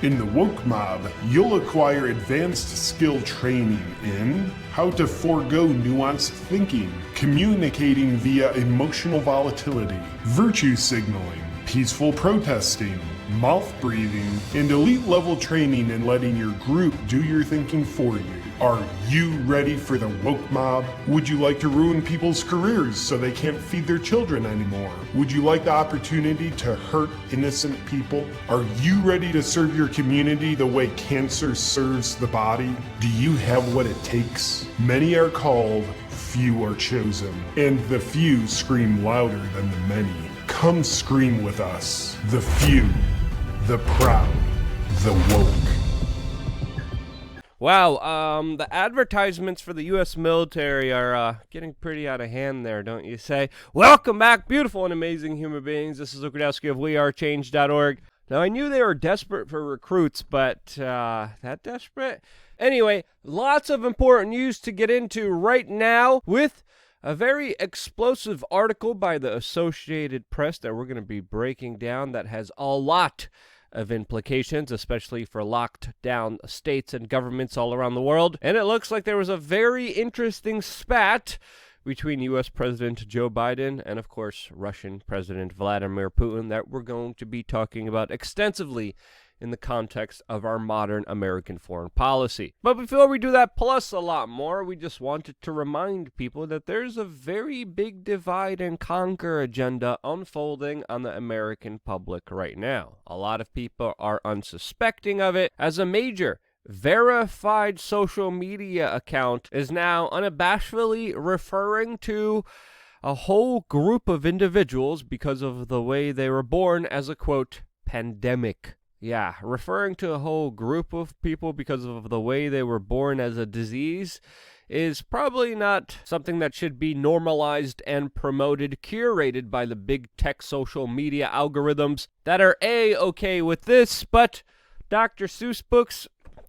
In the woke mob, you'll acquire advanced skill training in how to forego nuanced thinking, communicating via emotional volatility, virtue signaling, peaceful protesting, mouth breathing, and elite level training in letting your group do your thinking for you. Are you ready for the woke mob? Would you like to ruin people's careers so they can't feed their children anymore? Would you like the opportunity to hurt innocent people? Are you ready to serve your community the way cancer serves the body? Do you have what it takes? Many are called, few are chosen, and the few scream louder than the many. Come scream with us, the few, the proud, the woke. Wow, the advertisements for the U.S. military are getting pretty out of hand there, don't you say? Welcome back, beautiful and amazing human beings. This is Luke Rudowski of wearechange.org. Now, I knew they were desperate for recruits, but that desperate? Anyway, lots of important news to get into right now with a very explosive article by the Associated Press that we're going to be breaking down that has a lot of implications, especially for locked down states and governments all around the world. And it looks like there was a very interesting spat between U.S. President Joe Biden and, of course, Russian President Vladimir Putin that we're going to be talking about extensively in the context of our modern American foreign policy. But before we do that, plus a lot more, we just wanted to remind people that there's a very big divide and conquer agenda unfolding on the American public right now. A lot of people are unsuspecting of it, as a major verified social media account is now unabashedly referring to a whole group of individuals because of the way they were born as a, quote, pandemic. Yeah, referring to a whole group of people because of the way they were born as a disease is probably not something that should be normalized and promoted, curated by the big tech social media algorithms that are okay with this, but Dr. Seuss books,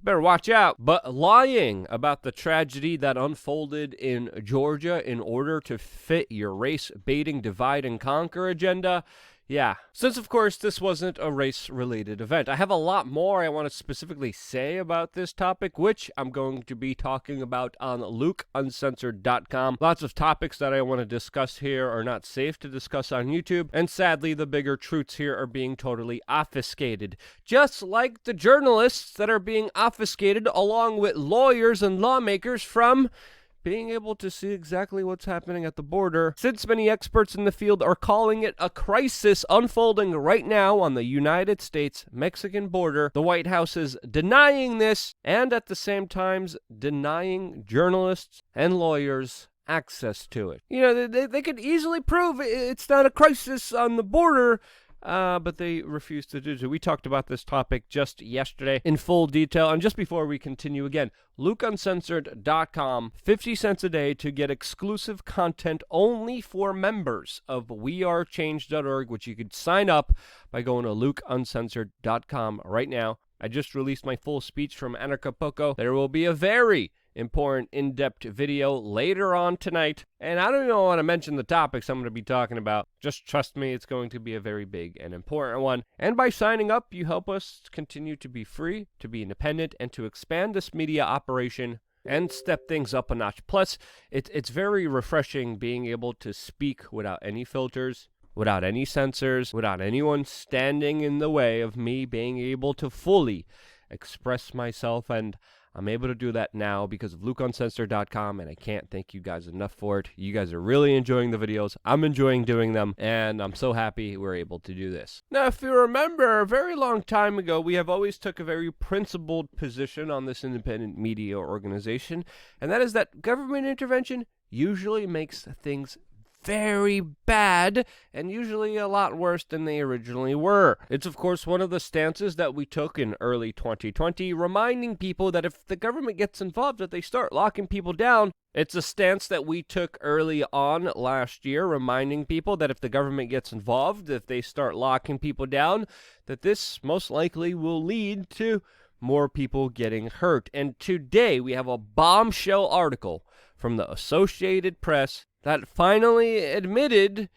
better watch out. But lying about the tragedy that unfolded in Georgia in order to fit your race-baiting divide and conquer agenda, yeah, since of course this wasn't a race-related event. I have a lot more I want to specifically say about this topic, which I'm going to be talking about on LukeUncensored.com. Lots of topics that I want to discuss here are not safe to discuss on YouTube, and sadly the bigger truths here are being totally obfuscated. Just like the journalists that are being obfuscated along with lawyers and lawmakers from being able to see exactly what's happening at the border, since many experts in the field are calling it a crisis unfolding right now on the United States-Mexican border. The White House is denying this, and at the same time denying journalists and lawyers access to it. You know, they could easily prove it's not a crisis on the border, but they refuse to do so. We talked about this topic just yesterday in full detail. And just before we continue again, LukeUncensored.com, 50 cents a day to get exclusive content only for members of wearechange.org, which you could sign up by going to LukeUncensored.com right now. I just released my full speech from Anarchapulco. There will be a very important in-depth video later on tonight, and I don't even want to mention the topics I'm going to be talking about. Just trust me, it's going to be a very big and important one. And by signing up, you help us continue to be free, to be independent, and to expand this media operation and step things up a notch. Plus, it's very refreshing being able to speak without any filters, without any censors, without anyone standing in the way of me being able to fully express myself, and I'm able to do that now because of LukeUncensored.com, and I can't thank you guys enough for it. You guys are really enjoying the videos. I'm enjoying doing them, and I'm so happy we're able to do this. Now, if you remember, a very long time ago, we have always took a very principled position on this independent media organization, and that is that government intervention usually makes things very bad, and usually a lot worse than they originally were. It's of course one of the stances that we took in early 2020, reminding people that if the government gets involved, that they start locking people down. It's a stance that we took early on last year, reminding people that if the government gets involved, if they start locking people down, that this most likely will lead to more people getting hurt. And today we have a bombshell article from the Associated Press that finally admitted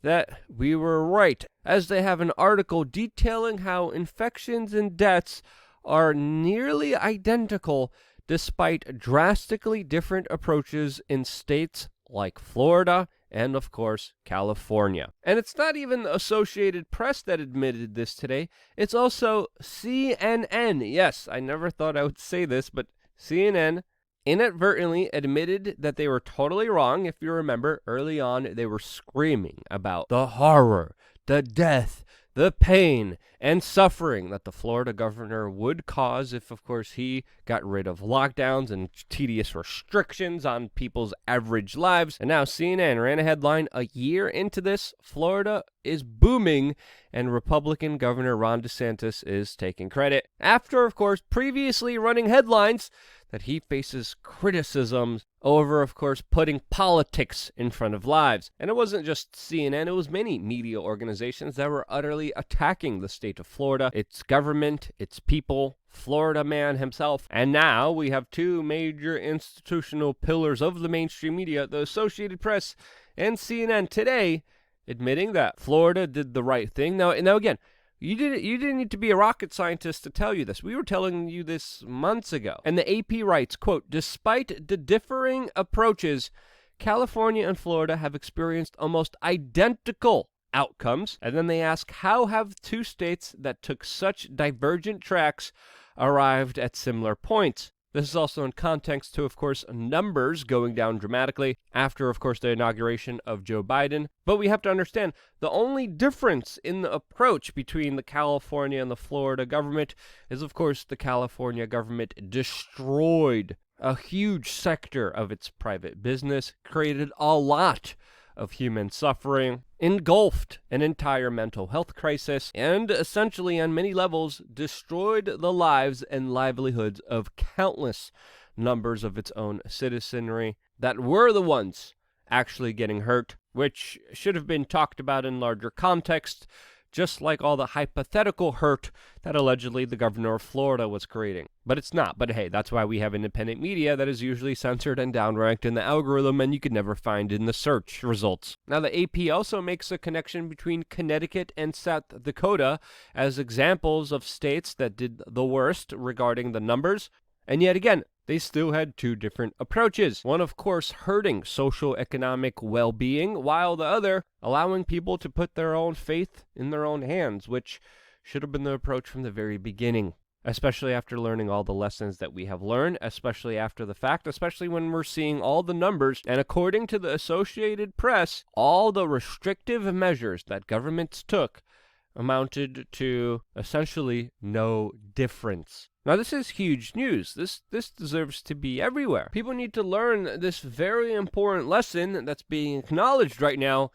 that we were right, as they have an article detailing how infections and deaths are nearly identical despite drastically different approaches in states like Florida and, of course, California. And it's not even the Associated Press that admitted this today. It's also CNN. Yes, I never thought I would say this, but CNN inadvertently admitted that they were totally wrong. If you remember, early on, they were screaming about the horror, the death, the pain and suffering that the Florida governor would cause if, of course, he got rid of lockdowns and tedious restrictions on people's average lives. And now CNN ran a headline, a year into this, Florida is booming, and Republican Governor Ron DeSantis is taking credit. After, of course, previously running headlines that he faces criticisms over, of course, putting politics in front of lives. And it wasn't just CNN, it was many media organizations that were utterly attacking the state of Florida, its government, its people, Florida man himself. And now we have two major institutional pillars of the mainstream media, the Associated Press and CNN today, admitting that Florida did the right thing. Now again, you didn't need to be a rocket scientist to tell you this. We were telling you this months ago. And the AP writes, quote, despite the differing approaches, California and Florida have experienced almost identical outcomes. And then they ask, how have two states that took such divergent tracks arrived at similar points? This is also in context to, of course, numbers going down dramatically after, of course, the inauguration of Joe Biden. But we have to understand the only difference in the approach between the California and the Florida government is, of course, the California government destroyed a huge sector of its private business, created a lot of human suffering, engulfed an entire mental health crisis, and essentially on many levels destroyed the lives and livelihoods of countless numbers of its own citizenry that were the ones actually getting hurt, which should have been talked about in larger context, just like all the hypothetical hurt that allegedly the governor of Florida was creating. But it's not. But hey, that's why we have independent media that is usually censored and downranked in the algorithm and you could never find in the search results. Now, the AP also makes a connection between Connecticut and South Dakota as examples of states that did the worst regarding the numbers. And yet again, they still had two different approaches. One, of course, hurting social economic well-being, while the other allowing people to put their own faith in their own hands, which should have been the approach from the very beginning, especially after learning all the lessons that we have learned, especially after the fact, especially when we're seeing all the numbers. And according to the Associated Press, all the restrictive measures that governments took amounted to essentially no difference. Now, this is huge news. This deserves to be everywhere. People need to learn this very important lesson that's being acknowledged right now,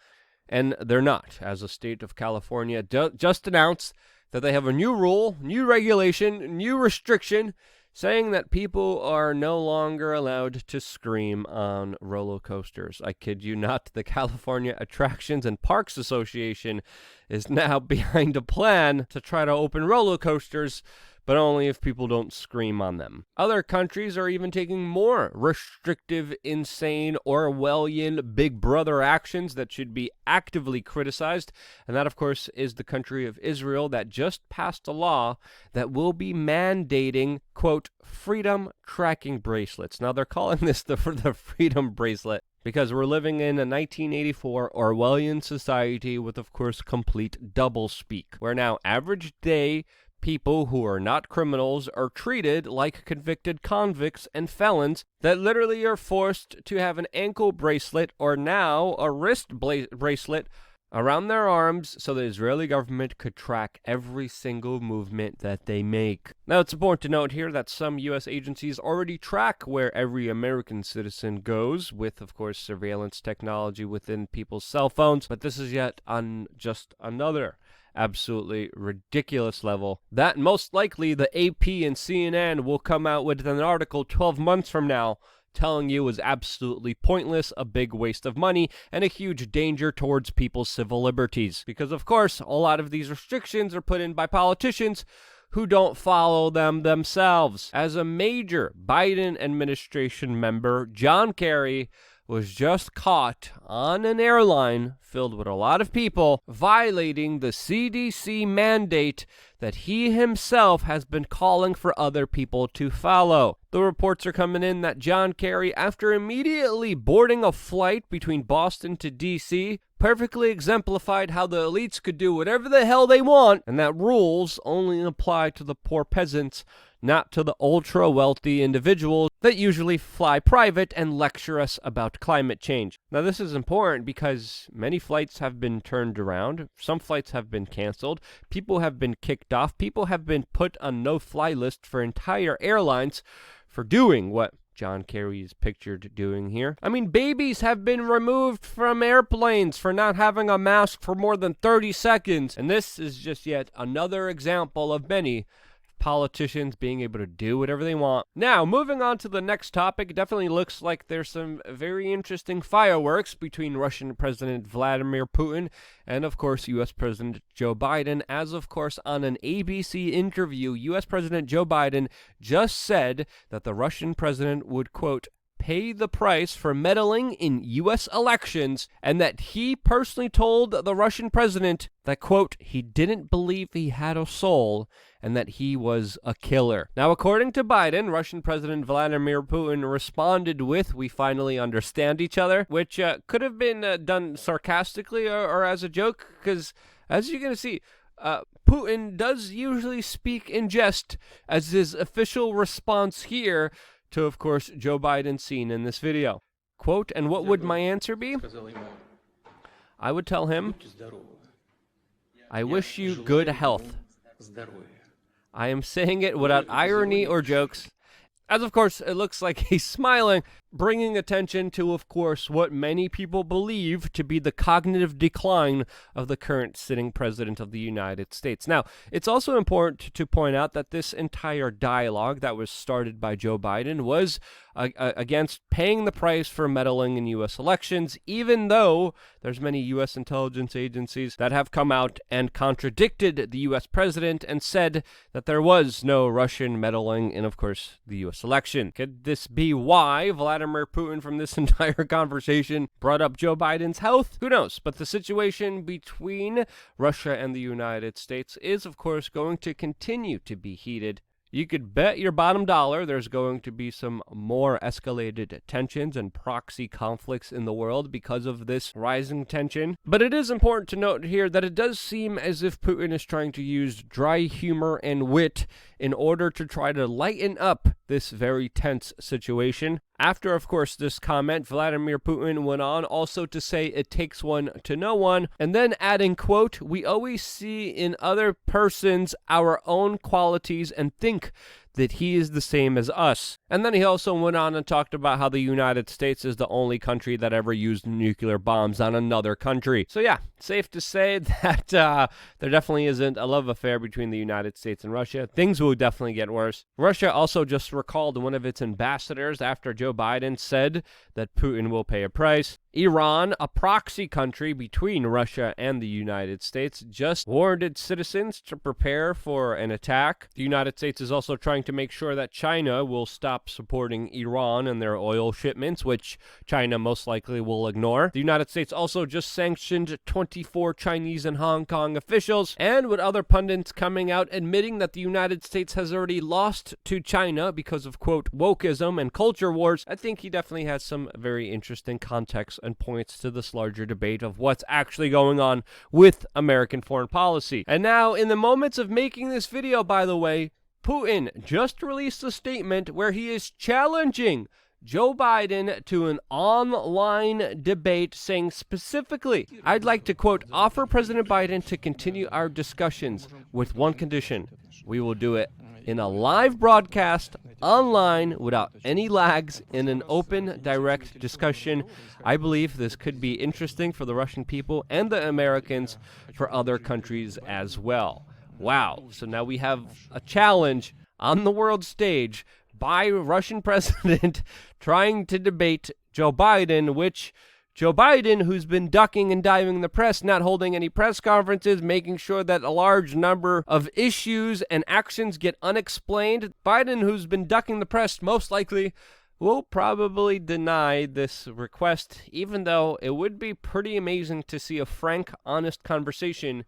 and they're not, as the state of California just announced that they have a new rule, new regulation, new restriction, saying that people are no longer allowed to scream on roller coasters. I kid you not, the California Attractions and Parks Association is now behind a plan to try to open roller coasters, but only if people don't scream on them. Other countries are even taking more restrictive, insane, Orwellian Big Brother actions that should be actively criticized. And that, of course, is the country of Israel that just passed a law that will be mandating, quote, freedom tracking bracelets. Now, they're calling this the freedom bracelet because we're living in a 1984 Orwellian society with, of course, complete doublespeak, where now average day people who are not criminals are treated like convicted convicts and felons that literally are forced to have an ankle bracelet or now a wrist bracelet around their arms so the Israeli government could track every single movement that they make. Now, it's important to note here that some U.S. agencies already track where every American citizen goes with, of course, surveillance technology within people's cell phones, but this is yet on just another absolutely ridiculous level that most likely the AP and CNN will come out with an article 12 months from now telling you is absolutely pointless, a big waste of money, and a huge danger towards people's civil liberties. Because, of course, a lot of these restrictions are put in by politicians who don't follow them themselves. As a major Biden administration member, John Kerry was just caught on an airline filled with a lot of people violating the CDC mandate that he himself has been calling for other people to follow. The reports are coming in that John Kerry, after immediately boarding a flight between Boston to DC, perfectly exemplified how the elites could do whatever the hell they want, and that rules only apply to the poor peasants, not to the ultra-wealthy individuals that usually fly private and lecture us about climate change. Now, this is important because many flights have been turned around, some flights have been canceled, people have been kicked off, people have been put on no-fly list for entire airlines for doing what John Kerry is pictured doing here. I mean, babies have been removed from airplanes for not having a mask for more than 30 seconds, and this is just yet another example of many politicians being able to do whatever they want. Now, moving on to the next topic, it definitely looks like there's some very interesting fireworks between Russian President Vladimir Putin and, of course, U.S. President Joe Biden, as, of course, on an ABC interview, U.S. President Joe Biden just said that the Russian president would, quote, pay the price for meddling in U.S. elections, and that he personally told the Russian president that, quote, he didn't believe he had a soul and that he was a killer. Now, according to Biden, Russian President Vladimir Putin responded with, we finally understand each other, which could have been done sarcastically or as a joke, because as you're going to see, Putin does usually speak in jest as his official response here to, of course, Joe Biden seen in this video. Quote, and what would my answer be? I would tell him, I wish you good health. I am saying it without irony or jokes, as of course it looks like he's smiling, bringing attention to, of course, what many people believe to be the cognitive decline of the current sitting president of the United States. Now, it's also important to point out that this entire dialogue that was started by Joe Biden was against paying the price for meddling in U.S. elections, even though there's many U.S. intelligence agencies that have come out and contradicted the U.S. president and said that there was no Russian meddling in, of course, the U.S. election. Could this be why Vladimir Putin from this entire conversation brought up Joe Biden's health? Who knows? But the situation between Russia and the United States is, of course, going to continue to be heated. You could bet your bottom dollar there's going to be some more escalated tensions and proxy conflicts in the world because of this rising tension. But it is important to note here that it does seem as if Putin is trying to use dry humor and wit in order to try to lighten up this very tense situation. After, of course, this comment, Vladimir Putin went on also to say it takes one to know one, and then adding, quote, we always see in other persons our own qualities and think that he is the same as us. And then he also went on and talked about how the United States is the only country that ever used nuclear bombs on another country. So yeah, safe to say that there definitely isn't a love affair between the United States and Russia. Things will definitely get worse. Russia also just recalled one of its ambassadors after Joe Biden said that Putin will pay a price. Iran, a proxy country between Russia and the United States, just warned its citizens to prepare for an attack. The United States is also trying to make sure that China will stop supporting Iran and their oil shipments, which China most likely will ignore. The United States also just sanctioned 24 Chinese and Hong Kong officials, and with other pundits coming out admitting that the United States has already lost to China because of, quote, wokeism and culture wars, I think he definitely has some very interesting context and points to this larger debate of what's actually going on with American foreign policy. And now, in the moments of making this video, by the way, Putin just released a statement where he is challenging Joe Biden to an online debate, saying specifically, I'd like to, quote, offer President Biden to continue our discussions with one condition. We will do it in a live broadcast online without any lags in an open, direct discussion. I believe this could be interesting for the Russian people and the Americans, for other countries as well. Wow. So now we have a challenge on the world stage by Russian president trying to debate Joe Biden, which Joe Biden, who's been ducking and diving the press, not holding any press conferences, making sure that a large number of issues and actions get unexplained. Biden, who's been ducking the press, most likely will probably deny this request, even though it would be pretty amazing to see a frank, honest conversation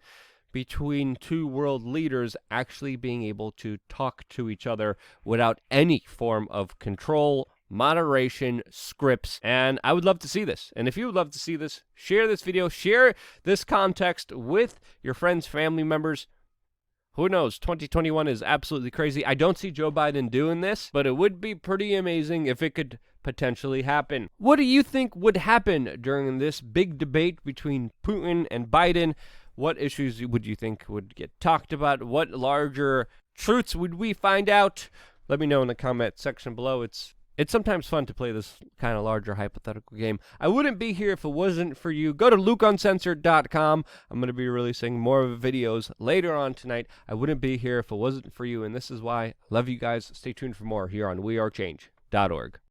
between two world leaders actually being able to talk to each other without any form of control, moderation, scripts, and I would love to see this. And if you would love to see this, share this video, share this context with your friends, family members. Who knows? 2021 is absolutely crazy. I don't see Joe Biden doing this, but it would be pretty amazing if it could potentially happen. What do you think would happen during this big debate between Putin and Biden? What issues would you think would get talked about? What larger truths would we find out? Let me know in the comment section below. It's sometimes fun to play this kind of larger hypothetical game. I wouldn't be here if it wasn't for you. Go to lukeuncensored.com. I'm going to be releasing more videos later on tonight. I wouldn't be here if it wasn't for you, and this is why. I love you guys. Stay tuned for more here on wearechange.org.